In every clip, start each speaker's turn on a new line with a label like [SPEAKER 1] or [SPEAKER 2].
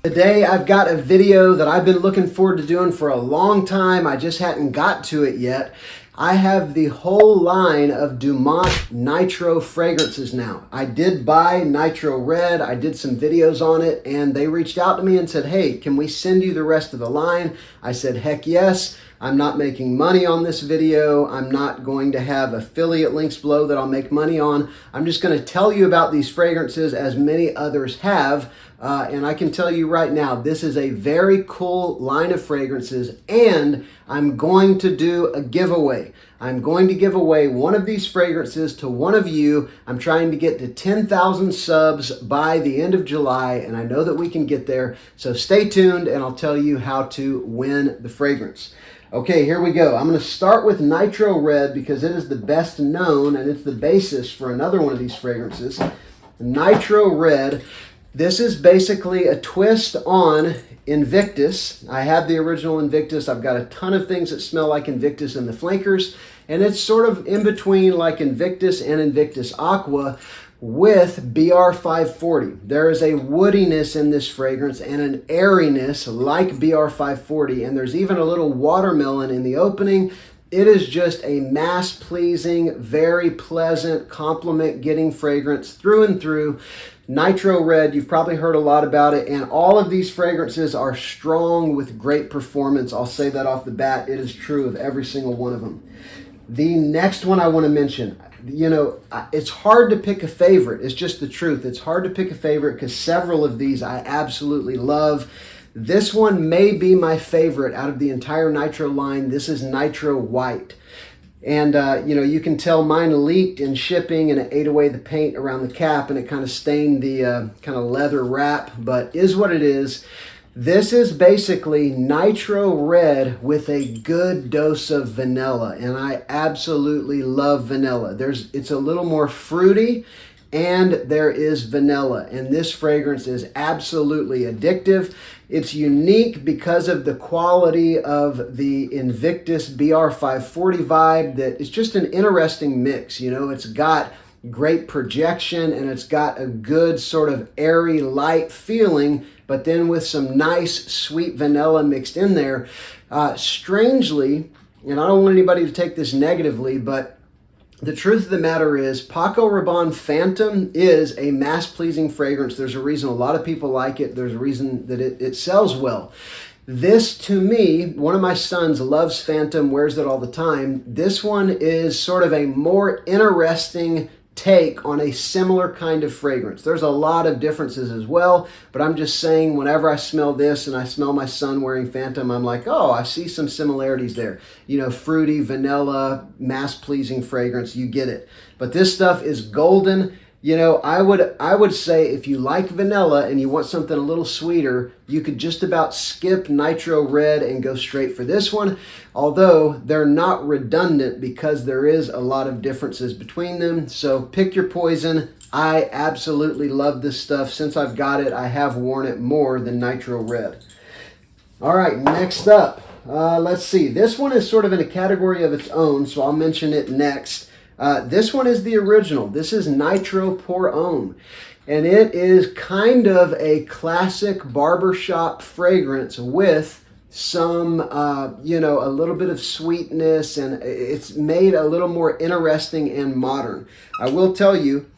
[SPEAKER 1] Today I've got a video that I've been looking forward to doing for a long time. I just hadn't got to it yet. I have the whole line of Dumont Nitro fragrances now. I did buy Nitro Red. I did some videos on it and they reached out to me and said, hey, can we send you the rest of the line? I said, heck yes. I'm not making money on this video. I'm not going to have affiliate links below that I'll make money on. I'm just going to tell you about these fragrances as many others have. And I can tell you right now, this is a very cool line of fragrances, and I'm going to do a giveaway. I'm going to give away one of these fragrances to one of you. I'm trying to get to 10,000 subs by the end of July, and I know that we can get there. So stay tuned, and I'll tell you how to win the fragrance. Okay, here we go. I'm going to start with Nitro Red because it is the best known, and it's the basis for another one of these fragrances. Nitro Red. This is basically a twist on Invictus. I have the original Invictus. I've got a ton of things that smell like Invictus in the flankers, and it's sort of in between like Invictus and Invictus Aqua with BR540. There is a woodiness in this fragrance and an airiness like BR540, and there's even a little watermelon in the opening. It is just a mass-pleasing, very pleasant, compliment-getting fragrance through and through. Nitro Red, you've probably heard a lot about it, and all of these fragrances are strong with great performance. I'll say that off the bat. It is true of every single one of them. The next one I want to mention, you know, it's hard to pick a favorite. It's just the truth. It's hard to pick a favorite because several of these I absolutely love. This one may be my favorite out of the entire Nitro line. This is Nitro White. And, you know, you can tell mine leaked in shipping and it ate away the paint around the cap and it kind of stained the kind of leather wrap, but is what it is. This is basically Nitro Red with a good dose of vanilla, and I absolutely love vanilla. It's a little more fruity, and there is vanilla, and this fragrance is absolutely addictive. It's unique because of the quality of the Invictus BR540 vibe. That it's just an interesting mix. You know, it's got great projection and it's got a good sort of airy, light feeling, but then with some nice sweet vanilla mixed in there. Strangely, and I don't want anybody to take this negatively, but the truth of the matter is Paco Rabanne Phantom is a mass-pleasing fragrance. There's a reason a lot of people like it. There's a reason that it sells well. This, to me, one of my sons loves Phantom, wears it all the time. This one is sort of a more interesting take on a similar kind of fragrance. There's a lot of differences as well, but I'm just saying whenever I smell this and I smell my son wearing Phantom, I'm like, oh, I see some similarities there. You know, fruity, vanilla, mass-pleasing fragrance, you get it. But this stuff is golden. You know, I would say if you like vanilla and you want something a little sweeter, you could just about skip Nitro Red and go straight for this one. Although they're not redundant because there is a lot of differences between them. So pick your poison. I absolutely love this stuff. Since I've got it, I have worn it more than Nitro Red. All right, next up, let's see. This one is sort of in a category of its own, so I'll mention it next. This one is the original. This is Nitro Pour Homme, and it is kind of a classic barbershop fragrance with some, you know, a little bit of sweetness, and it's made a little more interesting and modern. I will tell you,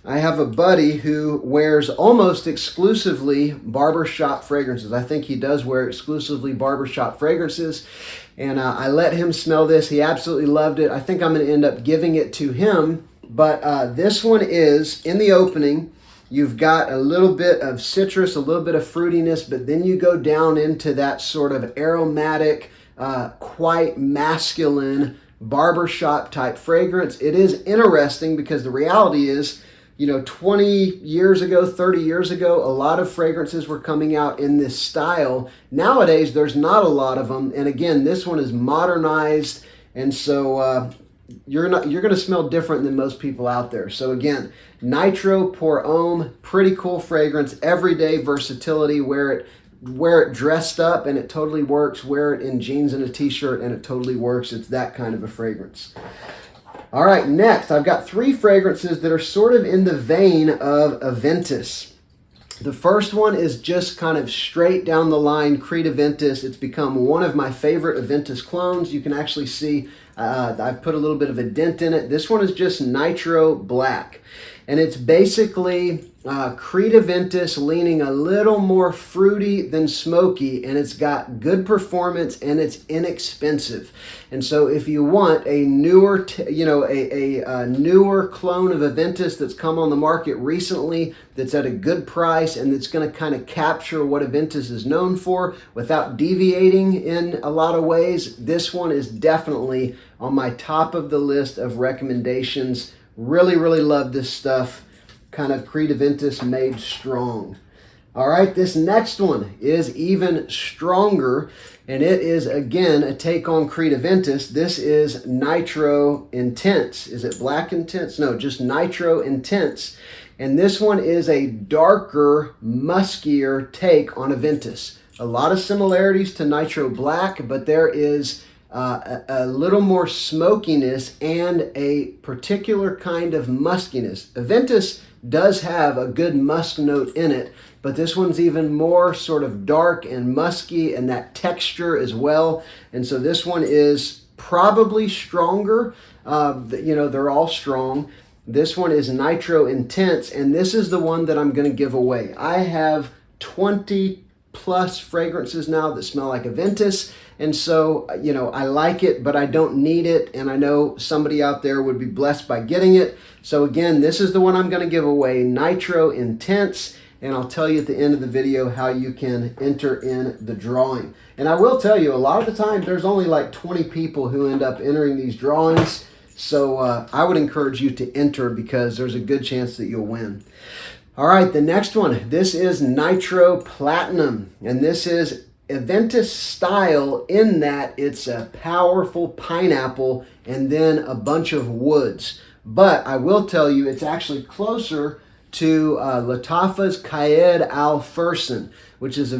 [SPEAKER 1] I have a buddy who wears almost exclusively barbershop fragrances. I think he does wear exclusively barbershop fragrances. And I let him smell this. He absolutely loved it. I think I'm going to end up giving it to him. But this one is, in the opening, you've got a little bit of citrus, a little bit of fruitiness, but then you go down into that sort of aromatic, quite masculine barbershop type fragrance. It is interesting because the reality is, you know, 20 years ago, 30 years ago, a lot of fragrances were coming out in this style. Nowadays, there's not a lot of them. And again, this one is modernized. And so you're going to smell different than most people out there. So again, Nitro Pour Homme, pretty cool fragrance, everyday versatility, wear it dressed up and it totally works. Wear it in jeans and a t-shirt and it totally works. It's that kind of a fragrance. All right, next, I've got three fragrances that are sort of in the vein of Aventus. The first one is just kind of straight down the line Creed Aventus. It's become one of my favorite Aventus clones. You can actually see I've put a little bit of a dent in it. This one is just Nitro Black. And it's basically Creed Aventus leaning a little more fruity than smoky, and it's got good performance and it's inexpensive. And so if you want a newer, a newer clone of Aventus that's come on the market recently, that's at a good price and that's going to kind of capture what Aventus is known for without deviating in a lot of ways, this one is definitely on my top of the list of recommendations. Really, really love this stuff. Kind of Creed Aventus made strong. All right, this next one is even stronger, and it is, again, a take on Creed Aventus. This is Nitro Intense. Is it Black Intense? No, just Nitro Intense. And this one is a darker, muskier take on Aventus. A lot of similarities to Nitro Black, but there is a little more smokiness and a particular kind of muskiness. Aventus does have a good musk note in it, but this one's even more sort of dark and musky, and that texture as well. And so this one is probably stronger. They're all strong. This one is Nitro Intense, and this is the one that I'm going to give away. I have 20 plus fragrances now that smell like Aventus. And so, I like it, but I don't need it. And I know somebody out there would be blessed by getting it. So again, this is the one I'm going to give away, Nitro Intense. And I'll tell you at the end of the video how you can enter in the drawing. And I will tell you, a lot of the time, there's only like 20 people who end up entering these drawings. So I would encourage you to enter because there's a good chance that you'll win. All right, the next one. This is Nitro Platinum. And this is Aventus style in that it's a powerful pineapple and then a bunch of woods. But I will tell you, it's actually closer to Lattafa's Caed Al Fursan, which is a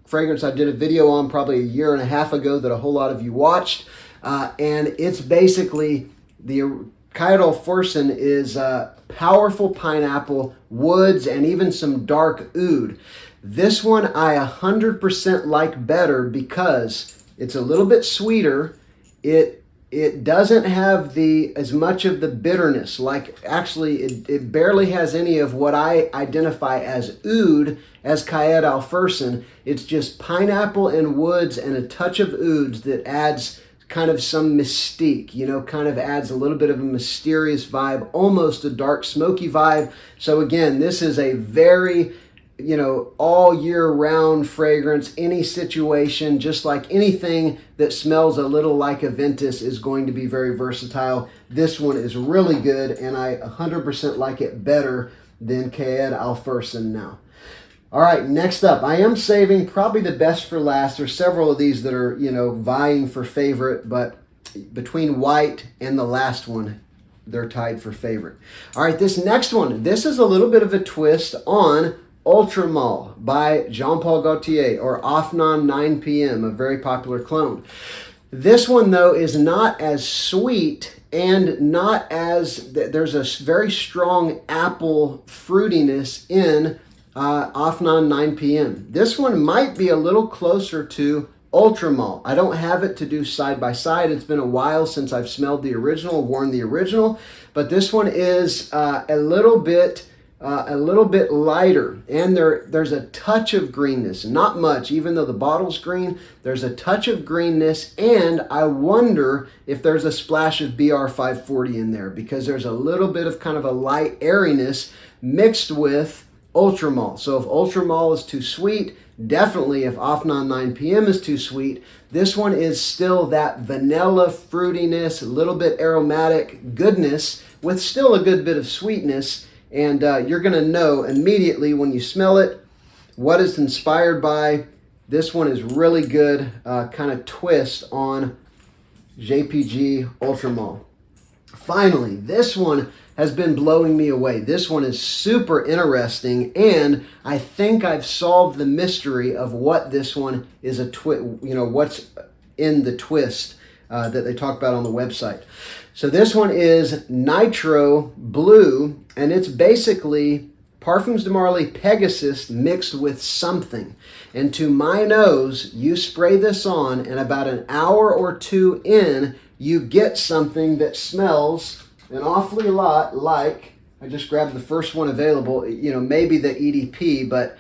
[SPEAKER 1] fragrance I did a video on probably a year and a half ago that a whole lot of you watched. And it's basically, the Caed Al Fursan is powerful pineapple, woods, and even some dark oud. This one I 100% like better because it's a little bit sweeter. It doesn't have as much of the bitterness. Like actually, it barely has any of what I identify as oud as Caed Al Fursan. It's just pineapple and woods and a touch of ouds that adds kind of some mystique, kind of adds a little bit of a mysterious vibe, almost a dark smoky vibe. So again, this is a very all year round fragrance, any situation, just like anything that smells a little like Aventus is going to be very versatile. This one is really good, and I 100% like it better than Caed Al Fursan now. All right, next up, I am saving probably the best for last. There's several of these that are, vying for favorite, but between White and the last one, they're tied for favorite. All right, this next one, this is a little bit of a twist on Ultramall by Jean-Paul Gaultier, or Afnan 9 p.m., a very popular clone. This one, though, is not as sweet and not as, there's a very strong apple fruitiness in Afnan 9 p.m. This one might be a little closer to Ultramall. I don't have it to do side by side. It's been a while since I've smelled the original, worn the original, but this one is a little bit lighter, and there's a touch of greenness, not much, even though the bottle's green, there's a touch of greenness, and I wonder if there's a splash of BR540 in there, because there's a little bit of kind of a light airiness mixed with Ultramall. So if Ultramall is too sweet, definitely if Afnan 9 p.m. is too sweet, this one is still that vanilla fruitiness, a little bit aromatic goodness with still a good bit of sweetness. And you're going to know immediately when you smell it what it's inspired by. This one is really good kind of twist on JPG Ultramall. Finally, this one has been blowing me away. This one is super interesting, and I think I've solved the mystery of what this one is what's in the twist that they talk about on the website. So this one is Nitro Blue, and it's basically Parfums de Marly Pegasus mixed with something. And to my nose, you spray this on, and about an hour or two in, you get something that smells an awfully lot like, I just grabbed the first one available, maybe the EDP, but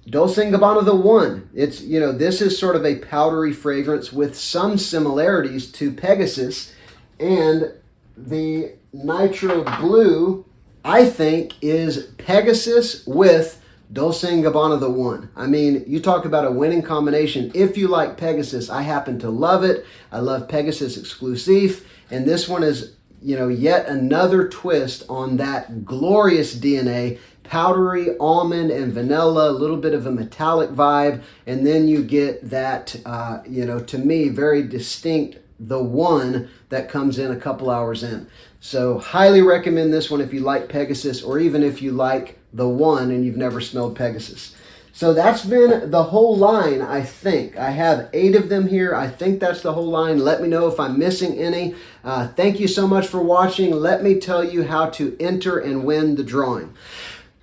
[SPEAKER 1] Dolce & Gabbana the One. It's, this is sort of a powdery fragrance with some similarities to Pegasus. And the Nitro Blue, I think, is Pegasus with Dolce & Gabbana the One. I mean, you talk about a winning combination. If you like Pegasus, I happen to love it. I love Pegasus Exclusive. And this one is, yet another twist on that glorious DNA. Powdery almond and vanilla, a little bit of a metallic vibe. And then you get that, to me, very distinct the One that comes in a couple hours in. So highly recommend this one if you like Pegasus, or even if you like the One and you've never smelled Pegasus. So that's been the whole line, I think. I have 8 of them here. I think that's the whole line. Let me know if I'm missing any. Thank you so much for watching. Let me tell you how to enter and win the drawing.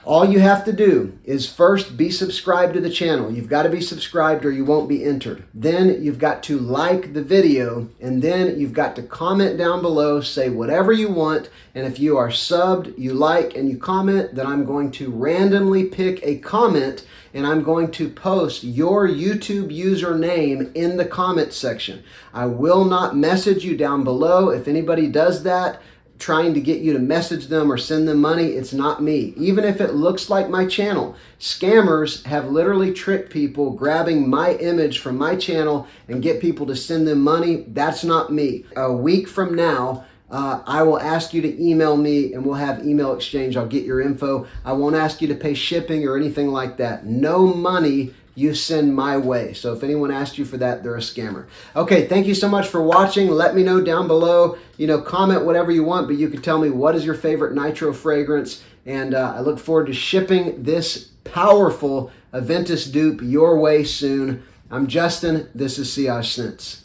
[SPEAKER 1] All you have to do is first be subscribed to the channel. You've got to be subscribed or you won't be entered. Then you've got to like the video, and then you've got to comment down below, say whatever you want. And if you are subbed, you like, and you comment, then I'm going to randomly pick a comment, and I'm going to post your YouTube username in the comment section. I will not message you down below. If anybody does that, trying to get you to message them or send them money, it's not me. Even if it looks like my channel, scammers have literally tricked people grabbing my image from my channel and get people to send them money. That's not me. A week from now, I will ask you to email me and we'll have email exchange. I'll get your info. I won't ask you to pay shipping or anything like that. No money you send my way. So if anyone asked you for that, they're a scammer. Okay, thank you so much for watching. Let me know down below. Comment whatever you want, but you can tell me what is your favorite Nitro fragrance. And I look forward to shipping this powerful Aventus dupe your way soon. I'm Justin. This is Sillage Scents.